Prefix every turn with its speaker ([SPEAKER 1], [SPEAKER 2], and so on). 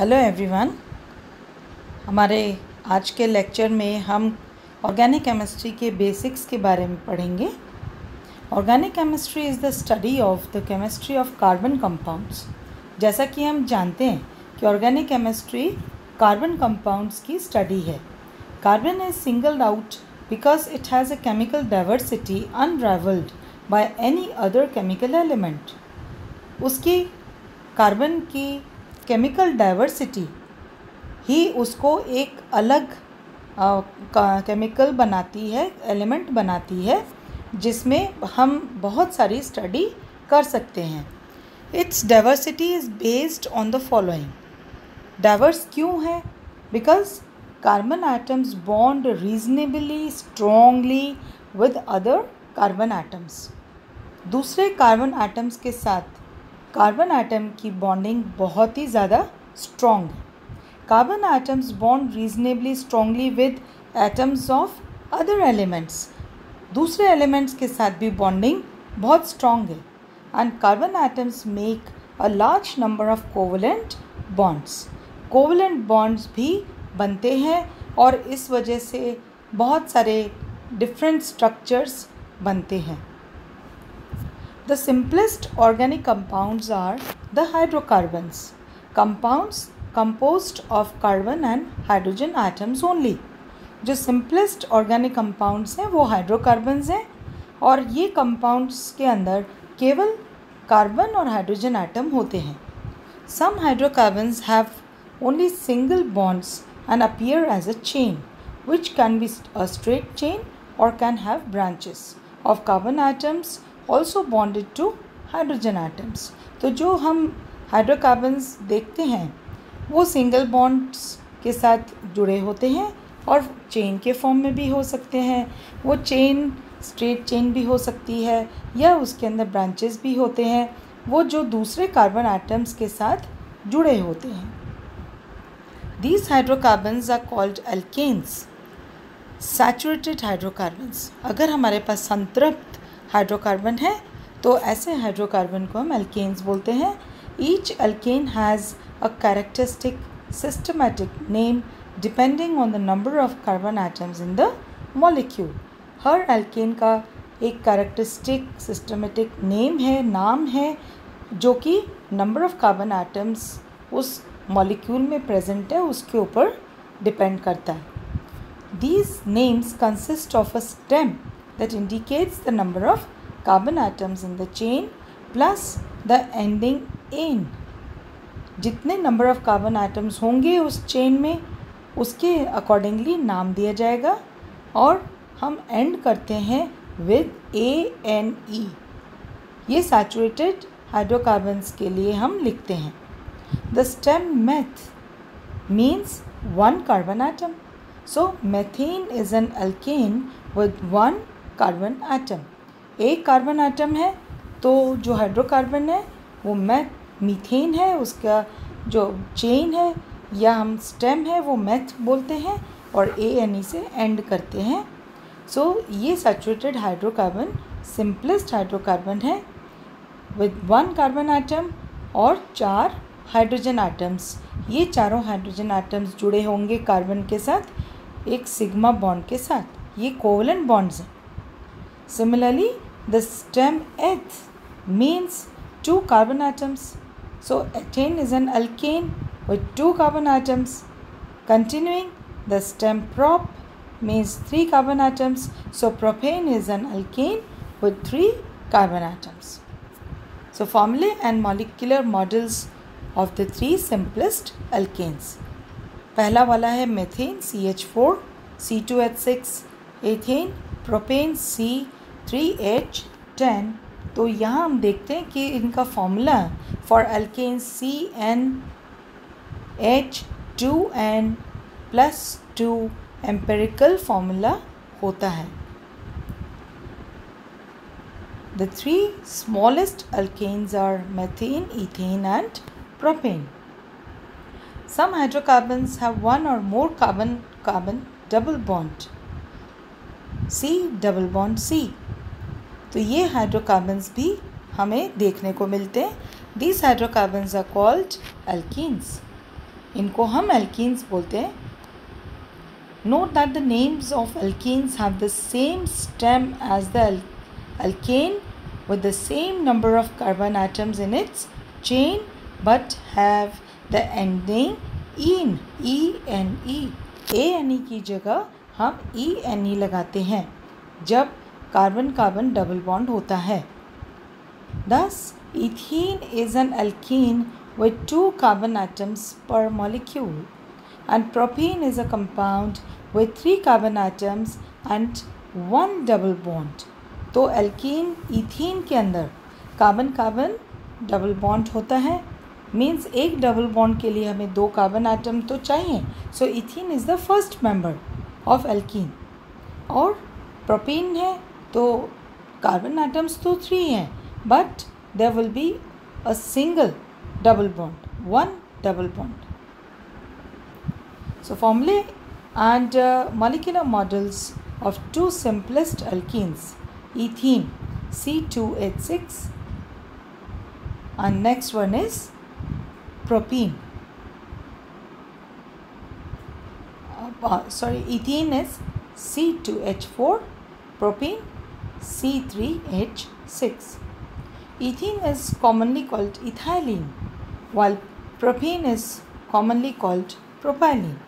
[SPEAKER 1] Hello everyone. हमारे आज के लेक्चर में हम ऑर्गेनिक केमिस्ट्री के बेसिक्स के बारे में पढ़ेंगे। Organic chemistry is the study of the chemistry of carbon compounds. जैसा कि हम जानते हैं कि ऑर्गेनिक केमिस्ट्री कार्बन कंपाउंड्स की स्टडी है। Carbon is singled out because it has a chemical diversity unrivalled by any other chemical element. उसकी carbon की केमिकल डाइवर्सिटी ही उसको एक अलग केमिकल बनाती है, एलिमेंट बनाती है, जिसमें हम बहुत सारी स्टडी कर सकते हैं। It's diversity is based on the following. Diverse क्यों है? Because carbon atoms bond reasonably strongly with other carbon atoms. दूसरे कार्बन एटम्स के साथ कार्बन एटम की बॉन्डिंग बहुत ही ज़्यादा स्ट्रॉन्ग है। Carbon atoms bond reasonably strongly with atoms of other elements. दूसरे एलिमेंट्स के साथ भी बॉन्डिंग बहुत स्ट्रॉन्ग है। And carbon atoms make a large number of covalent bonds. Covalent bonds भी बनते हैं और इस वजह से बहुत सारे डिफरेंट स्ट्रक्चर्स बनते हैं। The simplest organic compounds are the hydrocarbons, compounds composed of carbon and hydrogen atoms only. जो simplest organic compounds हैं वो hydrocarbons हैं और ये compounds के अंदर केवल कार्बन और हाइड्रोजन एटम होते हैं। Some hydrocarbons have only single bonds and appear as a chain, which can be a straight chain or can have branches of carbon atoms also bonded to hydrogen atoms। तो जो हम hydrocarbons देखते हैं वो single bonds के साथ जुड़े होते हैं और चेन के फॉर्म में भी हो सकते हैं। वो चेन स्ट्रेट चेन भी हो सकती है या उसके अंदर ब्रांचेस भी होते हैं, वो जो दूसरे कार्बन एटम्स के साथ जुड़े होते हैं। These hydrocarbons are called alkanes, saturated hydrocarbons। अगर हमारे पास संतृप्त हाइड्रोकार्बन है तो ऐसे हाइड्रोकार्बन को हम एल्केन्स बोलते हैं। Each alkane has a characteristic systematic name depending on the number of carbon atoms in the molecule. हर एल्केन का एक कैरेक्टरिस्टिक सिस्टमेटिक नाम है जो कि नंबर ऑफ कार्बन एटम्स उस मॉलिक्यूल में प्रेजेंट है उसके ऊपर डिपेंड करता है। These names consist of a stem that indicates the number of carbon atoms in the chain plus the ending "ane"। जितने नंबर ऑफ कार्बन एटम्स होंगे उस चेन में उसके अकॉर्डिंगली नाम दिया जाएगा और हम एंड करते हैं विद ANE। ये सैचुरेटेड हाइड्रोकार्बन्स के लिए हम लिखते हैं। The stem meth means one carbon atom. So methane is an alkane with one carbon atom. एक कार्बन एटम है तो जो हाइड्रोकार्बन है वो मीथेन है, उसका जो चेन है या हम स्टेम है वो मेथ बोलते हैं और ANE से एंड करते हैं। सो ये सैचुरेटेड हाइड्रोकार्बन सिंपलेस्ट हाइड्रोकार्बन है विद वन कार्बन एटम और 4 हाइड्रोजन एटम्स। ये चारों हाइड्रोजन एटम्स जुड़े होंगे कार्बन के साथ एक सिग्मा बॉन्ड के साथ। ये कोवलेंट बॉन्ड्स हैं। Similarly, the stem eth means 2 carbon atoms. So ethane is an alkane with 2 carbon atoms. Continuing, the stem prop means 3 carbon atoms. So propane is an alkane with 3 carbon atoms. So formulae and molecular models of the 3 simplest alkanes. पहला वाला है methane CH4 C2H6, ethane propane C3H10। तो यहाँ हम देखते हैं कि इनका formula for alkane CnH2n+2 empirical formula होता है। The 3 smallest alkanes are methane, ethane and propane. Some hydrocarbons have one or more carbon double bond, C double bond C। तो ये हाइड्रोकार्बन्स भी हमें देखने को मिलते हैं। These hydrocarbons are called alkenes. इनको हम एल्कीन्स बोलते हैं. Note that the names of alkenes have the same stem as the alkane with the same number of carbon atoms in its chain but have the ending ene, E-N-E. A-N-E की जगह हम E-N-E लगाते हैं जब carbon carbon double bond होता है. Thus, ethene is an alkene with 2 carbon atoms per molecule. And propene is a compound with 3 carbon atoms and 1 double bond. तो alkene ethene के अंदर कार्बन कार्बन डबल बॉन्ड होता है. Means एक double bond के लिए हमें 2 कार्बन आटम तो चाहिए. So ethene is the first member of alkene. और प्रोपेन है तो कार्बन आटम्स तो 3 हैं but there will be a single double bond, 1 double bond. So formulae and molecular models of 2 simplest alkenes, ethene C2H6 and next one is propene. Ethene is C2H4, propene C3H6. Ethene is commonly called ethylene while propene is commonly called propylene.